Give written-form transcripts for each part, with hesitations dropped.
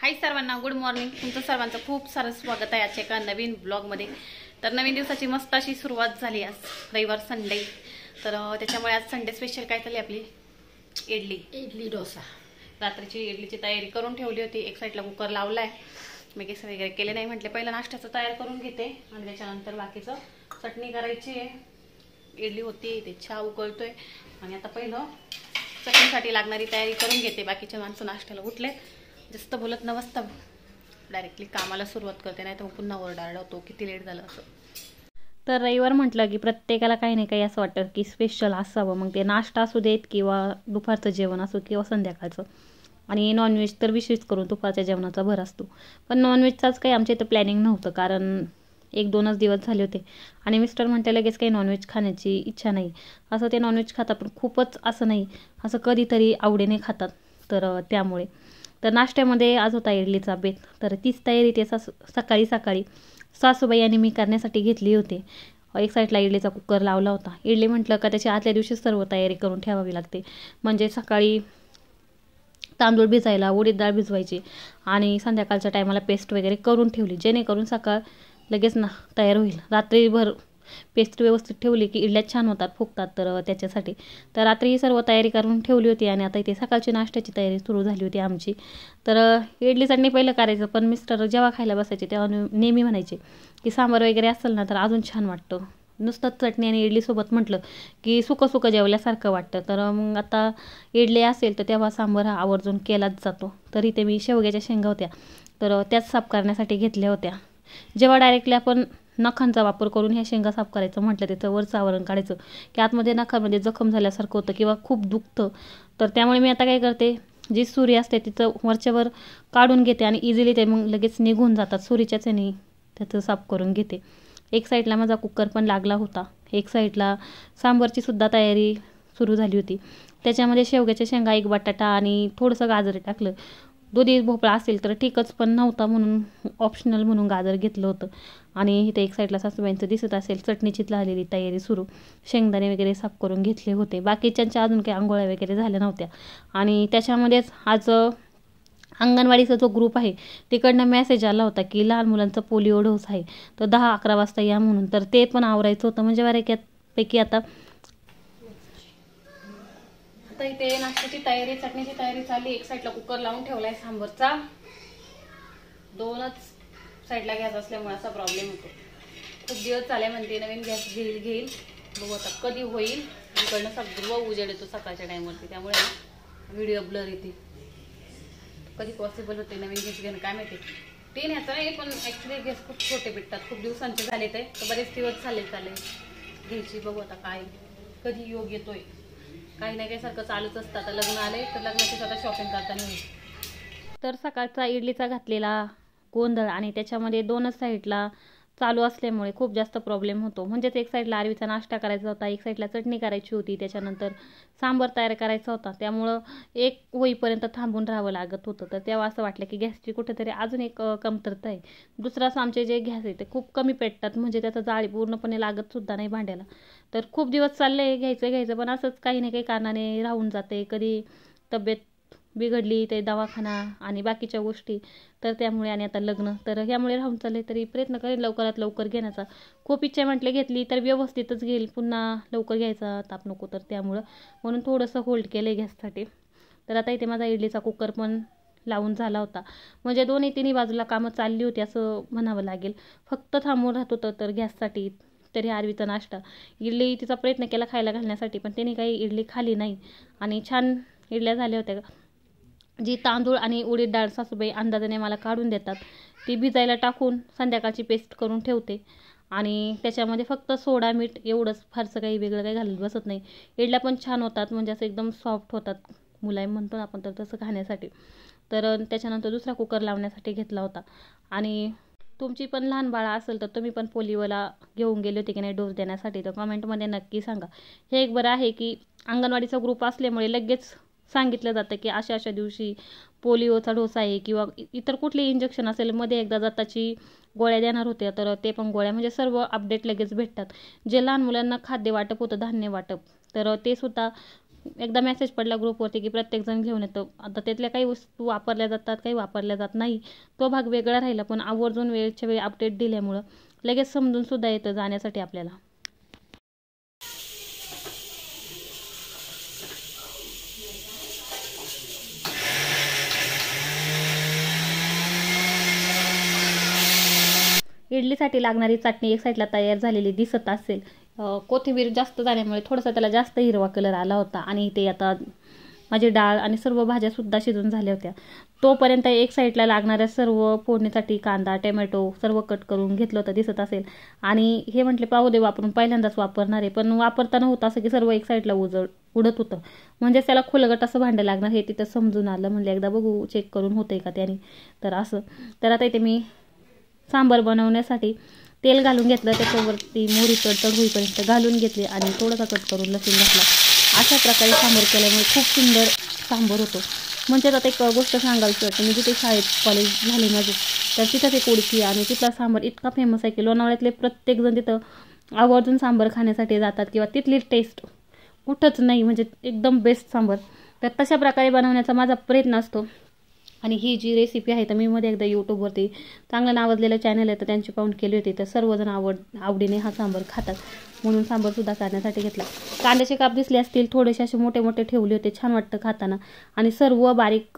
हाय सर्वांना, good morning. तुमचं सर्वांचं खूप सारं स्वागत आहे आजच्या एका नवीन ब्लॉगमध्ये. तर नवीन दिवसाची मस्त अशी सुरुवात झाली. आज रविवार संडे, तर त्याच्यामुळे आज संडे स्पेशल काय झाली आपली इडली डोसा. रात्रीची इडलीची तयारी करून ठेवली होती. एक साईडला कुकर लावलाय. मी केस वगैरे केले नाही, म्हटले पहिलं नाश्त्याचं तयार करून घेते आणि त्याच्यानंतर बाकीचं चटणी करायची आहे. इडली होती, ते चहा उकळतोय आणि आता पहिलं चटणीसाठी लागणारी तयारी करून घेते. बाकीचे माणसं नाश्त्याला उठले. जास्त बोलत नसता डायरेक्टली कामाला सुरुवात करते, नाही तर पुन्हा ओरडारडा होतो किती लेट झालं असं. तर रविवार म्हटलं की प्रत्येकाला काही नाही काही असं वाटतं की स्पेशल असावं. मग ते नाश्ता असू देत किंवा दुपारचं जेवण असो किंवा संध्याकाळचं. आणि नॉनव्हेज तर विशेष करून दुपारच्या जेवणाचा भर असतो. पण नॉनव्हेजचाच काही आमच्या इथं प्लॅनिंग नव्हतं, कारण 1-2च दिवस झाले होते आणि मिस्टर म्हणते लगेच काही नॉनव्हेज खाण्याची इच्छा नाही. असं ते नॉनव्हेज खातात पण खूपच असं नाही, असं कधीतरी आवडीने खातात. तर त्यामुळे तर नाश्त्यामध्ये आज होता इडलीचा बेत. तर तीच तयारी ते सकाळी सासूबाई आणि मी करण्यासाठी घेतली होती. एक साईडला इडलीचा कुकर लावला होता. इडली म्हटलं का त्याच्या आदल्या दिवशीच सर्व तयारी करून ठेवावी लागते. म्हणजे सकाळी तांदूळ भिजायला, उडीद डाळ भिजवायची आणि संध्याकाळच्या टायमाला पेस्ट वगैरे करून ठेवली, जेणेकरून सकाळ लगेच तयार होईल. रात्रीभर पेस्ट व्यवस्थित ठेवली की इडल्या छान होतात, फुगतात. तर त्याच्यासाठी तर रात्री ही सर्व तयारी करून ठेवली होती आणि आता इथे सकाळची नाश्त्याची तयारी सुरू झाली होती आमची. तर इडली चटणी पहिलं करायचं, पण मिस्टर जेव्हा खायला बसायचे तेव्हा नेहमी म्हणायचे की सांबार वगैरे असेल ना तर अजून छान वाटतं. नुसतं चटणी आणि इडलीसोबत म्हटलं की सुकं जेवल्यासारखं वाटतं. तर मग आता इडली असेल तर तेव्हा सांबार हा आवर्जून केलाच जातो. तर इथे मी शेवग्याच्या शेंगा होत्या, तर त्याच साफ करण्यासाठी घेतल्या होत्या. जेव्हा डायरेक्टली आपण नखांचा वापर करून ह्या शेंगा साफ करायचं म्हटलं, त्याचं वरचं आवरण काढायचं की आतमध्ये नखामध्ये जखम झाल्यासारखं होतं किंवा खूप दुखतं. तर त्यामुळे मी आता काय करते, जी सुरी असते तिचं वरच्यावर काढून घेते आणि इझिली ते मग लगेच निघून जातात. सुरीच्याच याने त्याचं साफ करून घेते. एक साईडला माझा कुकर पण लागला होता, एक साईडला सांबारची सुद्धा तयारी सुरू झाली होती. त्याच्यामध्ये शेवग्याच्या शेंगा, एक बटाटा आणि थोडंसं गाजर टाकलं. दुधी भोपळा असेल तर ठीकच, पण नव्हता म्हणून ऑप्शनल म्हणून गाजर घेतलं होतं. आणि इथे एक साईडला सासूबाईंचं दिसत असेल चटणीची झालेली तयारी सुरू. शेंगदाणे वगैरे साफ करून घेतले होते. बाकीच्यांच्या अजून काही आंघोळ्या वगैरे झाल्या नव्हत्या. आणि त्याच्यामध्येच आज अंगणवाडीचा जो ग्रुप आहे तिकडनं मेसेज आला होता की लहान मुलांचा पोलिओ डोस आहे, तर 10-11 वाजता या म्हणून. तर ते पण आवरायचं होतं. म्हणजे बऱ्यापैकी आता इथे नाश्त्याची तयारी, चटणीची तयारी चालली. एक साईडला कुकर लावून ठेवलाय सांबारचा. 2च साईडला गॅस असल्यामुळे असा प्रॉब्लेम होतो. खूप दिवस चाले म्हणते नवीन गॅस घेईल. बघू आता कधी होईल. इकडनं सगळं उजेड येतो सकाळच्या टाईमवरती, त्यामुळे व्हिडिओ ब्लर येते. कधी पॉसिबल होते नवीन गॅस घेणं काय माहिती. ते न्यायचं नाही, पण ॲक्च्युली गॅस खूप छोटे भेटतात. खूप दिवसांचे झाले ते, तर बरेच दिवस चालले घ्यायची. बघू आता काय कधी योग येतोय. काही ना काही सारखं चालूच असतं. आता लग्न आले तर लग्नाची स्वतः शॉपिंग करताना होईल. तर सकाळचा इडलीचा घातलेला गोंधळ आणि त्याच्यामध्ये 2च साईडला चालू असल्यामुळे खूप जास्त प्रॉब्लेम होतो. म्हणजेच एक साईडला आरवीचा नाश्ता करायचा होता, एक साईडला चटणी करायची होती, त्याच्यानंतर सांबार तयार करायचा होता. त्यामुळं एक होईपर्यंत थांबून राहावं लागत होतं. तर तेव्हा असं वाटलं की गॅसची कुठेतरी अजून एक कमतरता आहे. दुसरं असं आमचे जे गॅस आहे ते खूप कमी पेटतात, म्हणजे त्याचा जाळी पूर्णपणे लागत सुद्धा नाही भांड्याला. तर खूप दिवस चालले घ्यायचं, पण असंच काही ना काही कारणाने राहून जाते. कधी तब्येत बिघडली, ते दवाखाना आणि बाकीच्या गोष्टी, तर त्यामुळे आणि आता लग्न, तर ह्यामुळे राहून चालले. तरी प्रयत्न करेल लवकरात लवकर घेण्याचा. खूप इच्छा म्हटले घेतली तर व्यवस्थितच घेईल, पुन्हा लवकर घ्यायचा ताप नको. तर त्यामुळं म्हणून थोडंसं होल्ड केलं आहे गॅससाठी. तर आता इथे माझा इडलीचा कुकर पण लावून झाला होता. म्हणजे तिन्ही बाजूला कामं चालली होती असं म्हणावं लागेल. फक्त थांबून राहत होतं तर गॅससाठी. तरी आरवीचा नाश्ता, इडली तिचा प्रयत्न केला खायला घालण्यासाठी, पण त्याने काही इडली खाली नाही आणि छान इडल्या झाल्या होत्या. जी तांदूळ आणि उडीद डाळ सासूबाई अंदाजाने मला काढून देतात, ती भिजायला टाकून संध्याकाळची पेस्ट करून ठेवते आणि त्याच्यामध्ये फक्त सोडा मीठ एवढंच, फारसं काही वेगळं काही घालत बसत नाही. इडल्या पण छान होतात, म्हणजे असं एकदम सॉफ्ट होतात, मुलायम म्हणतो आपण, तर तसं खाण्यासाठी. तर त्याच्यानंतर दुसरा कुकर लावण्यासाठी घेतला होता. आणि तुमची पण लहान बाळा असेल तर तुम्ही पण पोलिओला घेऊन गेले होते की नाही डोस देण्यासाठी, तर कमेंटमध्ये नक्की सांगा. हे एक बरं आहे की अंगणवाडीचा ग्रुप असल्यामुळे लगेच सांगितलं जातं की अशा दिवशी पोलिओचा डोस आहे, किंवा इतर कुठली इंजेक्शन असेल. मध्ये एकदा जाताची गोळ्या देणार होत्या, तर ते पण गोळ्या, म्हणजे सर्व अपडेट लगेच भेटतात. जे लहान मुलांना खाद्य वाटप होतं, धान्य वाटप, तर ते सुद्धा एकदा मेसेज पडला ग्रुपवरती की प्रत्येकजण घेऊन येतो. आता त्यातल्या काही वस्तू वापरल्या जातात, काही वापरल्या जात नाही. तो भाग वेगळा राहिला, पण आवर्जून वेळच्या वेळी अपडेट दिल्यामुळं लगेच समजून सुद्धा येतं जाण्यासाठी आपल्याला. इडलीसाठी लागणारी चटणी एक साईडला तयार झालेली दिसत असेल. कोथिंबीर जास्त झाल्यामुळे थोडासा त्याला जास्त हिरवा कलर आला होता. आणि ते आता माझी डाळ आणि सर्व भाज्यासुद्धा शिजून झाल्या होत्या. तोपर्यंत एक साईडला लागणाऱ्या सर्व फोडणीसाठी कांदा, टोमॅटो सर्व कट करून घेतलं होतं दिसत असेल. आणि हे म्हटले पाहू दे वापरून, पहिल्यांदाच वापरणार आहे. पण वापरताना होतं असं की सर्व एक साईडला उडत होतं. म्हणजेच त्याला खुलगट असं भांडं लागणार हे तिथं समजून आलं. म्हणलं एकदा बघू चेक करून होतंय का त्याने. तर असं तर आता इथे मी सांबार बनवण्यासाठी तेल घालून घेतलं. त्याच्यावरती मोहरी तडतड होईपर्यंत घालून घेतले आणि थोडासा कट करून लसूण घातला. अशा प्रकारे सांबार केल्यामुळे खूप सुंदर सांबार होतो. म्हणजे आता एक गोष्ट सांगायची वाटतं, मी जिथे शाळेत कॉलेज झाले माझे, तर तिथं एक ओळखी आणि तिथला सांबार इतका फेमस आहे की लोणावळ्यातले प्रत्येकजण तिथं आवर्जून सांबार खाण्यासाठी जातात किंवा तिथली टेस्ट कुठंच नाही, म्हणजे एकदम बेस्ट सांबार. तर तशा प्रकारे बनवण्याचा माझा प्रयत्न असतो. आणि ही जी रेसिपी आहे तर मी मध्ये एकदा यूट्यूबवरती चांगलं नावाजलेलं चॅनल आहे तर त्यांची पाहून केली होती. तर सर्वजण आवडीने हा सांबार खातात, म्हणून सांबारसुद्धा करण्यासाठी घेतला. कांद्याचे काप दिसले असतील, थोडेसे असे मोठे मोठे ठेवले होते, छान वाटतं खाताना. आणि सर्व बारीक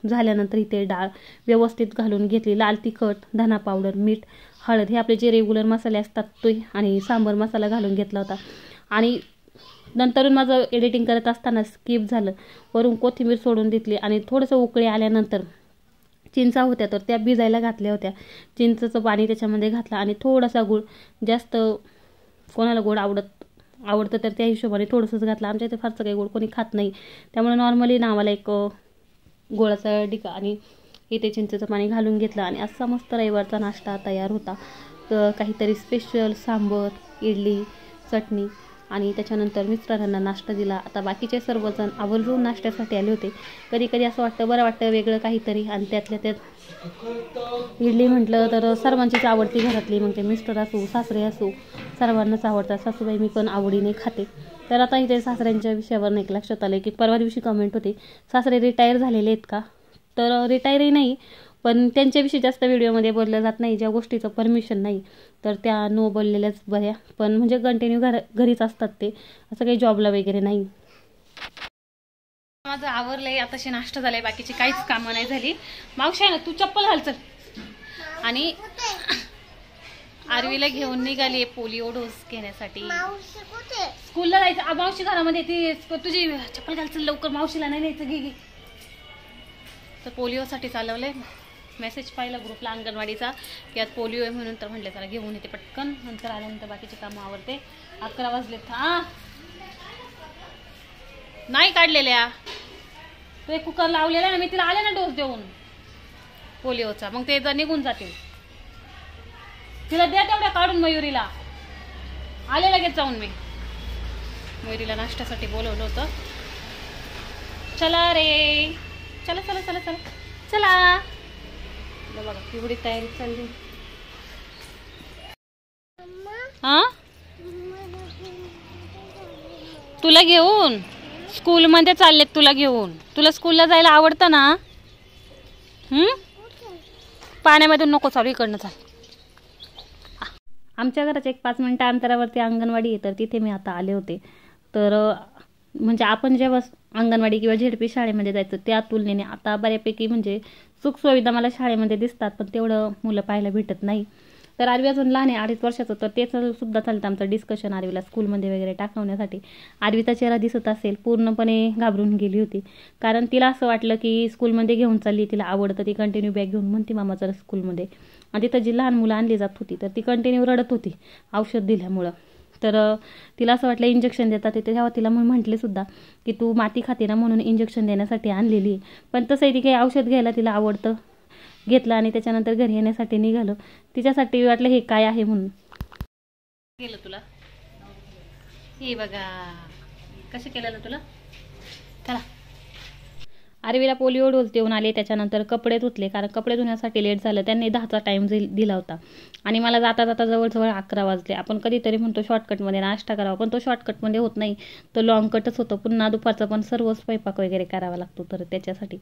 झाल्यानंतर इथे डाळ व्यवस्थित घालून घेतली. लाल तिखट, धना पावडर, मीठ, हळद हे आपले जे रेग्युलर मसाले असतात ते आणि सांबार मसाला घालून घेतला होता. आणि नंतरून माझं एडिटिंग करत असताना स्किप झालं, वरून कोथिंबीर सोडून घेतली. आणि थोडंसं उकळी आल्यानंतर चिंचा होत्या तर त्या भिजायला घातल्या होत्या. चिंचेचं पाणी त्याच्यामध्ये घातलं आणि थोडासा गूळ, जास्त कोणाला गोड आवडतं तर त्या हिशोबाने थोडंसंच घातलं. आमच्या इथे फारसं काही गोड कोणी खात नाही, त्यामुळे नॉर्मली नावाला एक गोळाचा डिका आणि इथे चिंचेचं पाणी घालून घेतलं. आणि असा मस्त रविवारचा नाश्ता तयार होता. तर काहीतरी स्पेशल सांबर, इडली, चटणी आणि त्याच्यानंतर मिस्टरांना नाश्ता दिला. आता बाकीचे सर्वजण आवर्जून नाश्त्यासाठी आले होते. कधी कधी असं वाटतं बरं वाटतं वेगळं काहीतरी. आणि त्यातल्या त्यात इडली म्हटलं तर सर्वांचीच आवडती घरातली, मग ते मिस्टर असू सासरे असू सर्वांनाच आवडतात. सासूबाई मी पण आवडीने खाते. तर आता इथे सासऱ्यांच्या विषयावर एक लक्षात आलं की परवा दिवशी कमेंट होती सासरे रिटायर झालेले आहेत का. तर रिटायरही नाही, पण त्यांच्याविषयी जास्त व्हिडिओमध्ये बोललं जात नाही. ज्या गोष्टीचं परमिशन नाही तर त्या नो बोललेल्याच बऱ्या. पण म्हणजे कंटिन्यू घरीच असतात ते, असं काही जॉबला वगैरे नाही. माझं आवरलंय, आताशी नाश्ता झालाय, बाकीची काहीच कामं नाही झाली. मावशी आहे ना, तू चप्पल घाल चल. आणि आरवीला घेऊन निघाली पोलिओ डोस घेण्यासाठी. स्कूलला जायचं. मावशी घरामध्ये ती तुझी चप्पल घाल चल लवकर, मावशीला नाही न्यायचं, घे. तर पोलिओसाठी चालवलंय. मेसेज पाहिला ग्रुपला अंगणवाडीचा की आज पोलिओ आहे म्हणून, तर म्हटले जरा घेऊन येते पटकन, नंतर आल्यानंतर बाकीचे कामं आवरते. 11 वाजलेत. हा नाही काढलेल्या, तो एक कुकर लावलेला ना मी, तिला आले ना डोस देऊन पोलिओचा, मग ते निघून जातील. तिला द्या तेवढ्या काढून मयुरीला. आले लगेच जाऊन मी. मयुरीला नाश्त्यासाठी बोलवलं होतं. चला रे, चला चला चला चला चला. बघा एवढी तयारी चालली. हा तुला घेऊन स्कूलमध्ये चाललेत, तुला घेऊन. तुला स्कूलला जायला आवडतं ना. पाण्यामधून नको चालू, इकडनं चाल. आमच्या घराच्या एक 5 मिनिटं अंतरावरती अंगणवाडी आहे, तर तिथे मी आता आले होते. तर म्हणजे आपण जेव्हा अंगणवाडी किंवा झेडपी शाळेमध्ये जायचं त्या तुलनेने आता बऱ्यापैकी म्हणजे सुखसुविधा मला शाळेमध्ये दिसतात, पण तेवढं मुलं पाहायला भेटत नाही. तर आरवी अजून लहान आहे, 2.5 वर्षाचं, तर तेच सुद्धा चालतं आमचं डिस्कशन आरवीला स्कूलमध्ये वगैरे टाकवण्यासाठी. आरवीचा चेहरा दिसत असेल पूर्णपणे घाबरून गेली होती, कारण तिला असं वाटलं की स्कूलमध्ये घेऊन चालली, तिला आवडतं, ती कंटिन्यू बॅग घेऊन म्हणते मामा जरा स्कूलमध्ये. आणि तिथं जी लहान मुलं आणली जात होती तर ती कंटिन्यू रडत होती औषध दिल्यामुळं. तर तिला असं वाटलं इंजेक्शन देतात ते, तेव्हा तिला मी म्हटले सुद्धा की तू माती खाते ना म्हणून इंजेक्शन देण्यासाठी आणलेली आहे. पण तसंही ती काही औषध घ्यायला तिला आवडतं, घेतलं आणि त्याच्यानंतर घरी येण्यासाठी निघालो. तिच्यासाठी वाटलं हे काय आहे म्हणून. गेलं तुला हे बघा कसं केलं तुला. चला आरवीला पोलिओ डोस देऊन आले, त्याच्यानंतर कपडे धुतले, कारण कपडे धुण्यासाठी लेट झालं. त्यांनी 10चा टाईम दिला होता आणि मला जाता जाता जवळजवळ 11 वाजले. आपण कधीतरी म्हणतो शॉर्टकटमध्ये नाश्ता करावा, पण तो शॉर्टकटमध्ये होत नाही, तो लॉंग कटच होतो. पुन्हा दुपारचा पण सर्व स्वयंपाक वगैरे करावा लागतो. तर त्याच्यासाठी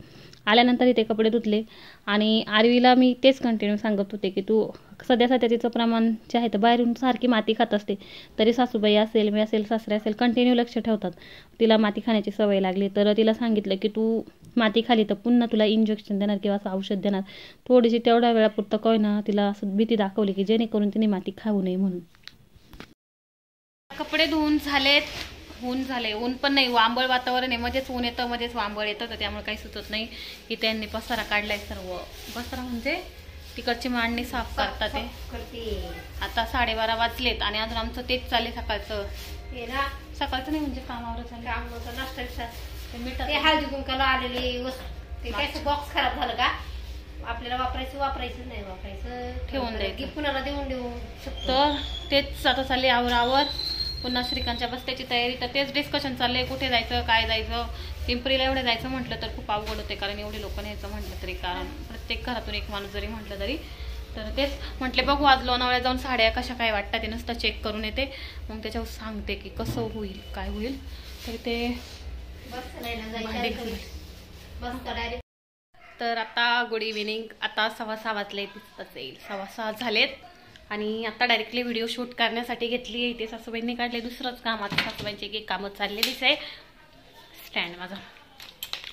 आल्यानंतर इथे कपडे धुतले आणि आरवीला मी तेच कंटिन्यू सांगत होते की तू सध्या तिचं प्रमाण जे आहे तर बाहेरून सारखी माती खात असते, तरी सासूबाई असेल, मी असेल, सासरे असेल, कंटिन्यू लक्ष ठेवतात. तिला माती खाण्याची सवय लागली, तर तिला सांगितलं की तू माती खाली तर पुन्हा तुला इंजेक्शन देणार किंवा असं औषध देणार. थोडीशी तेवढ्या वेळापुरतं काय ना तिला असं भीती दाखवली की जेणेकरून तिने माती खाऊ नये म्हणून. कपडे धुवून झालेत, ऊन झाले, ऊन पण नाही, वांबळ वातावरण आहे, मध्येच ऊन येतं मध्येच वांबळ येतं, तर त्यामुळे काही सुचत नाही. की त्यांनी पसारा काढलाय सर्व. पसारा म्हणजे तिकडची मांडणी साफ करतात ते. आता 12:30 वाजलेत आणि अजून आमचं तेच चालले सकाळचं. सकाळचं नाही म्हणजे कामावर चाललं. ते हळदी कुंकाला आलेली वस्तू, ते काय बॉक्स खराब झालं का आपल्याला वापरायचं नाही, वापरायचं ठेवून द्यायचं की कुणाला देऊ तर तेच आता चालले आवरावर. पुन्हा श्रीकांतच्या बस्त्याची तयारी, तर तेच डिस्कशन चाललंय, कुठे जायचं, काय जायचं. पिंपरीला एवढे जायचं म्हटलं तर खूप अवघड होते, कारण एवढे लोक न्यायचं म्हटलं तरी, कारण प्रत्येक घरातून एक माणूस जरी म्हटलं तरी. तर तेच म्हटले बघू आज लोणावळ्यात जाऊन साड्या कशा काय वाटतात ते नुसतं चेक करून येते, मग त्याच्यावर सांगते की कसं होईल काय होईल. तर ते तर आता गुड इव्हिनिंग. आता 6:15 वाजले, दिसतच येईल 6:15 झालेत आणि आता डायरेक्टली व्हिडिओ शूट करण्यासाठी घेतली आहे. ते सासूबाईंनी काढले दुसरंच काम. आता सासूबाईंची एक कामं चाललेलीच आहे. स्टँड माझा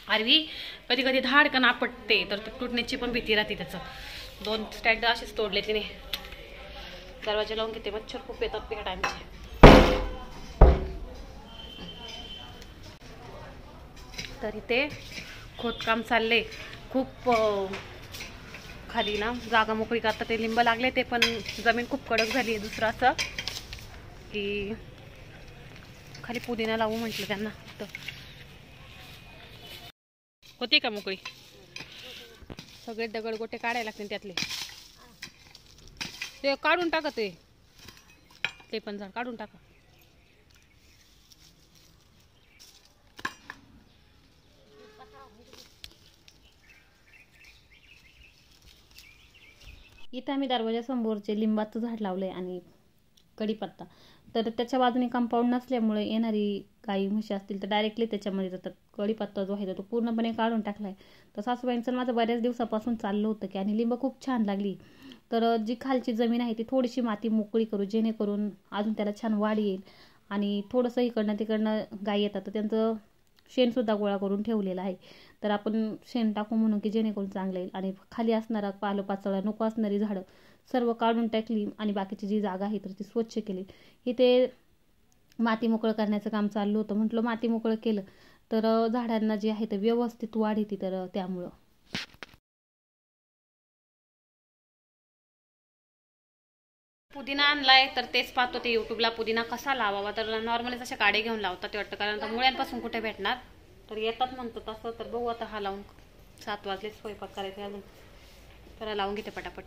आरवी कधी कधी धाडकन आपटते, तर तुटण्याची पण भीती राहते. त्याचं 2 स्टँड असेच तोडले तिने. दरवाजा लावून घेते, मच्छर खूप येतात त्या टाइमचे. तर इथे खोदकाम चालले, खूप खाली ना जागा मोकळी करता. ते लिंब लागले, ते पण जमीन खूप कडक झाली आहे. दुसरं असं की खाली पुदिना लावू म्हटलं त्यांना. तर होती का मोकळी? सगळे दगड गोटे काढायला लागतील त्यातले. ते काढून टाका, ते पण झाड काढून टाका. इथं आम्ही दरवाजासमोरचे लिंबाचं झाड लावलंय आणि कढीपत्ता. तर त्याच्या बाजूने कंपाऊंड नसल्यामुळे येणारी गाई म्हशी असतील तर डायरेक्टली त्याच्यामध्ये जातात. कढीपत्ता जो आहे तो पूर्णपणे काढून टाकलाय. तर सासूबाईंचं माझं बऱ्याच दिवसापासून चाललं होतं की आणि लिंब खूप छान लागली, तर जी खालची जमीन आहे ती थोडीशी माती मोकळी करू, जेणेकरून अजून त्याला छान वाढ येईल. आणि थोडंसं इकडनं तिकडनं गाई येतात, तर त्यांचं शेणसुद्धा गोळा करून ठेवलेलं आहे. तर आपण शेण टाकू म्हणून की जेणेकरून चांगलं येईल. आणि खाली असणारा पालोपाचोळा, नको असणारी झाडं सर्व काढून टाकली आणि बाकीची जी जागा आहे तर ती स्वच्छ केली. इथे माती मोकळं करण्याचं काम चाललं होतं. म्हटलं माती मोकळं केलं तर झाडांना जे आहे तर व्यवस्थित वाढ येते. तर त्यामुळं पुदिना आणलाय, तर तेच पाहतो ते युट्यूबला पुदिना कसा लावावा. तर नॉर्मलीच अशा काडे घेऊन लावतात ते वाटतं, कारण मुळ्यांपासून कुठे भेटणार. तर येतात म्हणतो तसं. तर बघू आता हा लावून. 7 वाजले, स्वयंपाक करायचा अजून, तर लावून घेते पटापट.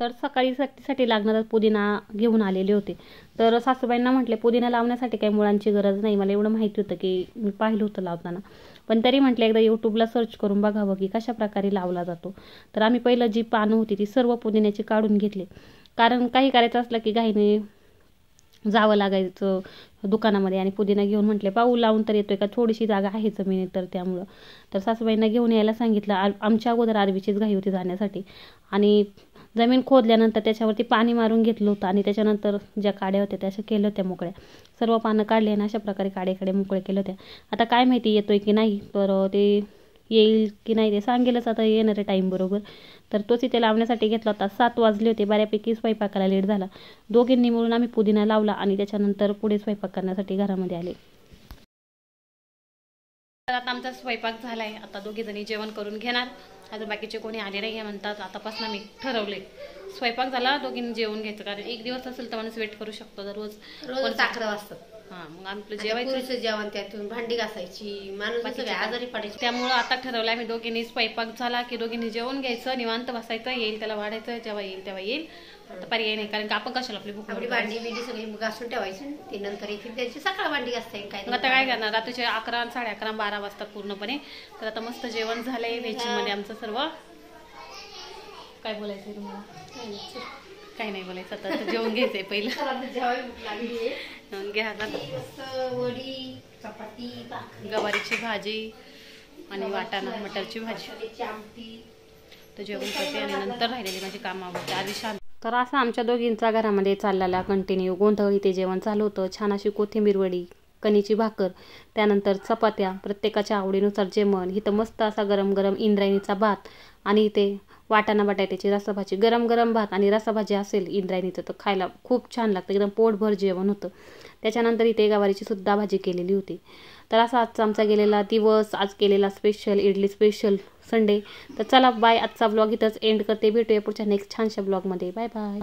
तर सकाळी साठी लागणारा पुदिना घेऊन आलेले होते. तर सासूबाईंना म्हटले पुदिना लावण्यासाठी काही मुळांची गरज नाही. मला एवढं माहिती होतं की मी पाहिलं होतं लावताना, पण तरी म्हटलं एकदा यूट्यूबला सर्च करून बघावं की कशा प्रकारे लावला जातो. तर आम्ही पहिलं जी पानं होती ती सर्व पुदिन्याची काढून घेतली, कारण काही करायचं असलं की घाईने जावं लागायचं दुकानामध्ये आणि पुदिना घेऊन म्हटले पाऊल लावून तर येतोय का, थोडीशी जागा आहे जमिनीत. तर त्यामुळं तर सासूबाईंना घेऊन यायला सांगितलं. आमच्या अगोदर आरवीचीच घाई होती जाण्यासाठी आणि जमीन खोदल्यानंतर त्याच्यावरती पाणी मारून घेतलं होतं आणि त्याच्यानंतर ज्या काड्या होत्या त्या अशा केल्या होत्या मोकळ्या. सर्व पानं काढले आणि अशा प्रकारे काड्याकडे मोकळे केले होत्या. आता काय माहिती येतोय की नाही, तर ते येईल की नाही ते सांगेलच आता येणाऱ्या टाईम बरोबर. तर तोच इथे लावण्यासाठी घेतला होता. 7 वाजले होते, बऱ्यापैकी स्वयंपाकाला लेट झाला. दोघींनी मिळून आम्ही पुदिना लावला आणि त्याच्यानंतर पुढे स्वयंपाक करण्यासाठी घरामध्ये आले. तर आता आमचा स्वयंपाक झालाय. आता दोघी जणी जेवण करून घेणार. अजून बाकीचे कोणी आले नाही म्हणतात. आतापासून मी ठरवले स्वयंपाक झाला दोघींनी जेवण घ्यायचं, कारण एक दिवस असेल तर माणूस वेट करू शकतो. रोज 11 वाजता हा मग आपलं आता जेवायचं. पुरुष जेवण त्यातून भांडी घासायची, माणूस सगळे आजारी पडायचे. त्यामुळं आता ठरवलं आम्ही दोघींनी स्वयंपाक झाला की दोघींनी जेवण घ्यायचं, निवांत बसायचं, येईल त्याला वाढायचं, जेव्हा येईल तेव्हा येईल. आता पर्याय नाही, कारण की आपण कशाला आपली भूक आपली भांडी बिंडी सगळी घासून ठेवायची, ते नंतर येतील त्यांची सकाळ भांडी घासता येईल. मग आता काय करणार, रात्रीचे 11, 11:30, 12 वाजता पूर्णपणे. तर आता मस्त जेवण झालंय व्हेज मध्ये आमचं सर्व. काय बोलायचंय तुम्हाला? काही नाही बोलायचं, आता जेवण घ्यायचंय पहिलं. घ्या ना. वडी, चपाती, भाकरी, गवारीची भाजी आणि वाटाणा मटरची भाजी. आमटी. तर जेवण करते आणि नंतर राहिलेली माझी कामं आवडते आधी शांत. तर असं आमच्या दोघींचा घरामध्ये चाललेला कंटिन्यू गोंधळ. इथे जेवण चालू होतं, छान अशी कोथिंबीर वडी, कणीची भाकर, त्यानंतर चपात्या, प्रत्येकाच्या आवडीनुसार जेवण. इथं मस्त असा गरम गरम इंद्रायणीचा भात आणि इथे वाटाणा बटाट्याची रसाभाजी. गरम गरम भात आणि रसाभाजी असेल इंद्रायणीचं तर खायला खूप छान लागतं, एकदम पोटभर जेवण होतं. त्याच्यानंतर इथे गवारीची सुद्धा भाजी केलेली होती. तर असा आजचा आमचा गेलेला दिवस, आज केलेला स्पेशल इडली स्पेशल संडे. तर चला बाय, आजचा ब्लॉग इथंच एंड करते. भेटूया पुढच्या नेक्स्ट छानशा ब्लॉगमध्ये. Bye bye.